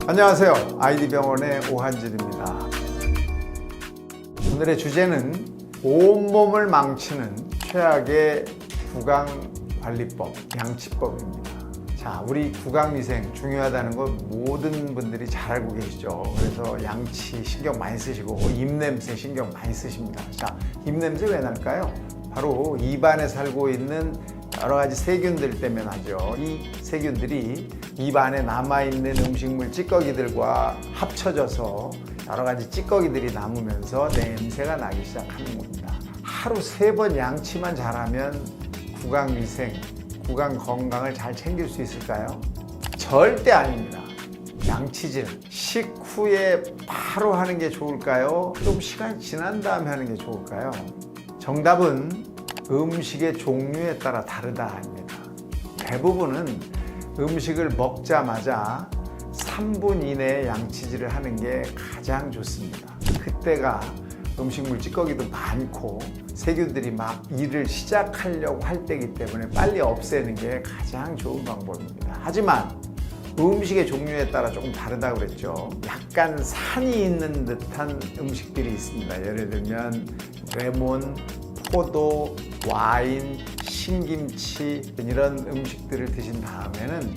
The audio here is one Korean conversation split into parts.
안녕하세요. 아이디병원의 오한진입니다. 오늘의 주제는 온몸을 망치는 최악의 구강관리법, 양치법입니다. 자, 우리 구강위생 중요하다는 걸 모든 분들이 잘 알고 계시죠. 그래서 양치 신경 많이 쓰시고 입냄새 신경 많이 쓰십니다. 자, 입냄새 왜 날까요? 바로 입안에 살고 있는 여러 가지 세균들 때문에 나죠. 이 세균들이 입안에 남아있는 음식물 찌꺼기들과 합쳐져서 여러 가지 찌꺼기들이 남으면서 냄새가 나기 시작하는 겁니다. 하루 3번 양치만 잘하면 구강위생, 구강 건강을 잘 챙길 수 있을까요? 절대 아닙니다. 양치질 식후에 바로 하는 게 좋을까요? 좀 시간이 지난 다음에 하는 게 좋을까요? 정답은 음식의 종류에 따라 다르다입니다. 대부분은 음식을 먹자마자 3분 이내에 양치질을 하는 게 가장 좋습니다. 그때가 음식물 찌꺼기도 많고 세균들이 막 일을 시작하려고 할 때이기 때문에 빨리 없애는 게 가장 좋은 방법입니다. 하지만 음식의 종류에 따라 조금 다르다고 그랬죠. 약간 산이 있는 듯한 음식들이 있습니다. 예를 들면 레몬, 포도, 와인, 신김치 이런 음식들을 드신 다음에는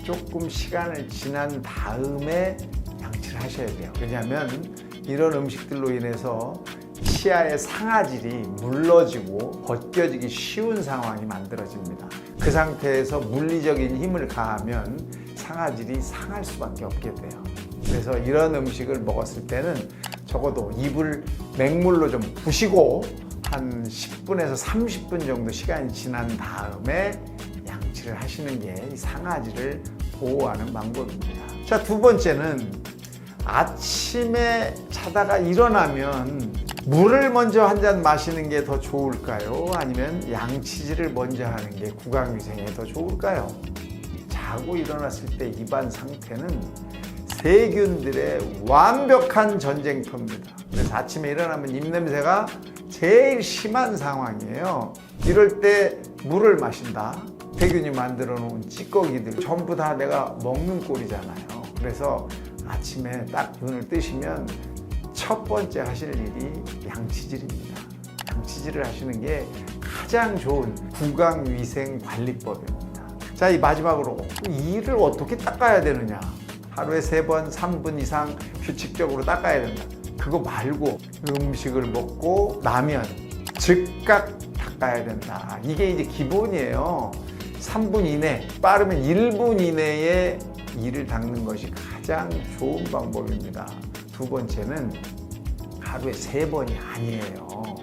조금 시간을 지난 다음에 양치를 하셔야 돼요. 왜냐하면 이런 음식들로 인해서 치아의 상아질이 물러지고 벗겨지기 쉬운 상황이 만들어집니다. 그 상태에서 물리적인 힘을 가하면 상아질이 상할 수밖에 없게 돼요. 그래서 이런 음식을 먹었을 때는 적어도 입을 맹물로 좀 부시고 한 10분에서 30분 정도 시간이 지난 다음에 양치를 하시는 게 이 상아질을 보호하는 방법입니다. 자, 두 번째는 아침에 자다가 일어나면 물을 먼저 한 잔 마시는 게 더 좋을까요? 아니면 양치질을 먼저 하는 게 구강위생에 더 좋을까요? 자고 일어났을 때 입안 상태는 세균들의 완벽한 전쟁터입니다. 그래서 아침에 일어나면 입냄새가 제일 심한 상황이에요. 이럴 때 물을 마신다. 세균이 만들어 놓은 찌꺼기들 전부 다 내가 먹는 꼴이잖아요. 그래서 아침에 딱 눈을 뜨시면 첫 번째 하실 일이 양치질입니다. 양치질을 하시는 게 가장 좋은 구강위생 관리법입니다. 자, 이 마지막으로 이를 어떻게 닦아야 되느냐. 하루에 3번, 3분 이상 규칙적으로 닦아야 된다. 그거 말고 음식을 먹고 나면 즉각 닦아야 된다. 이게 이제 기본이에요. 3분 이내, 빠르면 1분 이내에 이를 닦는 것이 가장 좋은 방법입니다. 두 번째는 하루에 3번이 아니에요.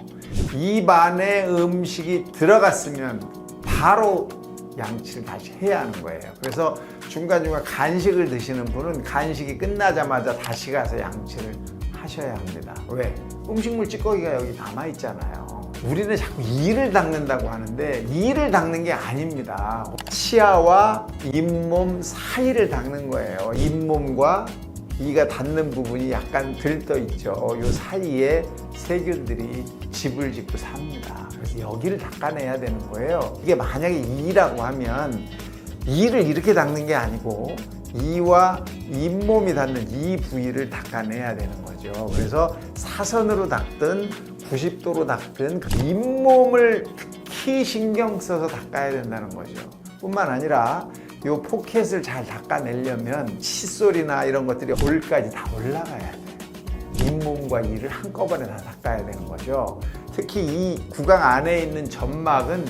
입 안에 음식이 들어갔으면 바로 양치를 다시 해야 하는 거예요. 그래서 중간중간 간식을 드시는 분은 간식이 끝나자마자 다시 가서 양치를 하셔야 합니다. 왜? 음식물 찌꺼기가 여기 남아있잖아요. 우리는 자꾸 이를 닦는다고 하는데 이를 닦는 게 아닙니다. 치아와 잇몸 사이를 닦는 거예요. 잇몸과 이가 닿는 부분이 약간 들떠 있죠. 이 사이에 세균들이 집을 짓고 삽니다. 그래서 여기를 닦아내야 되는 거예요. 이게 만약에 이라고 하면 이를 이렇게 닦는 게 아니고 이와 잇몸이 닿는 이 부위를 닦아내야 되는 거죠. 그래서 사선으로 닦든 90도로 닦든 그 잇몸을 특히 신경 써서 닦아야 된다는 거죠. 뿐만 아니라 이 포켓을 잘 닦아내려면 칫솔이나 이런 것들이 볼까지 다 올라가야 돼요. 잇몸과 이를 한꺼번에 다 닦아야 되는 거죠. 특히 이 구강 안에 있는 점막은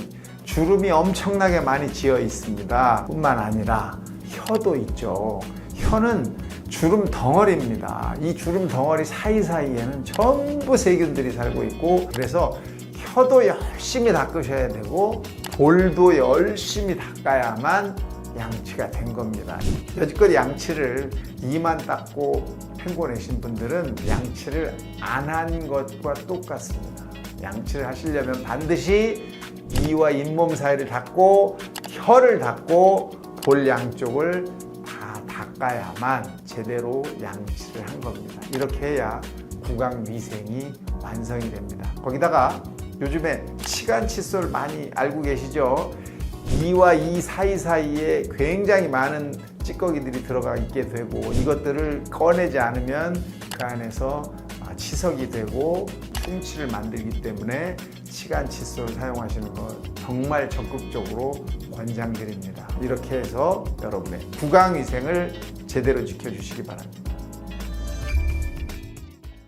주름이 엄청나게 많이 지어 있습니다. 뿐만 아니라 혀도 있죠. 혀는 주름 덩어리입니다. 이 주름 덩어리 사이사이에는 전부 세균들이 살고 있고 그래서 혀도 열심히 닦으셔야 되고 볼도 열심히 닦아야만 양치가 된 겁니다. 여지껏 양치를 이만 닦고 헹궈내신 분들은 양치를 안 한 것과 똑같습니다. 양치를 하시려면 반드시 이와 잇몸 사이를 닦고 혀를 닦고 볼 양쪽을 다 닦아야만 제대로 양치를 한 겁니다. 이렇게 해야 구강 위생이 완성이 됩니다. 거기다가 요즘에 치간 칫솔 많이 알고 계시죠? 이와 이 사이사이에 굉장히 많은 찌꺼기들이 들어가 있게 되고 이것들을 꺼내지 않으면 그 안에서 치석이 되고 충치를 만들기 때문에 치간 칫솔 사용하시는 거 정말 적극적으로 권장드립니다. 이렇게 해서 여러분의 구강 위생을 제대로 지켜주시기 바랍니다.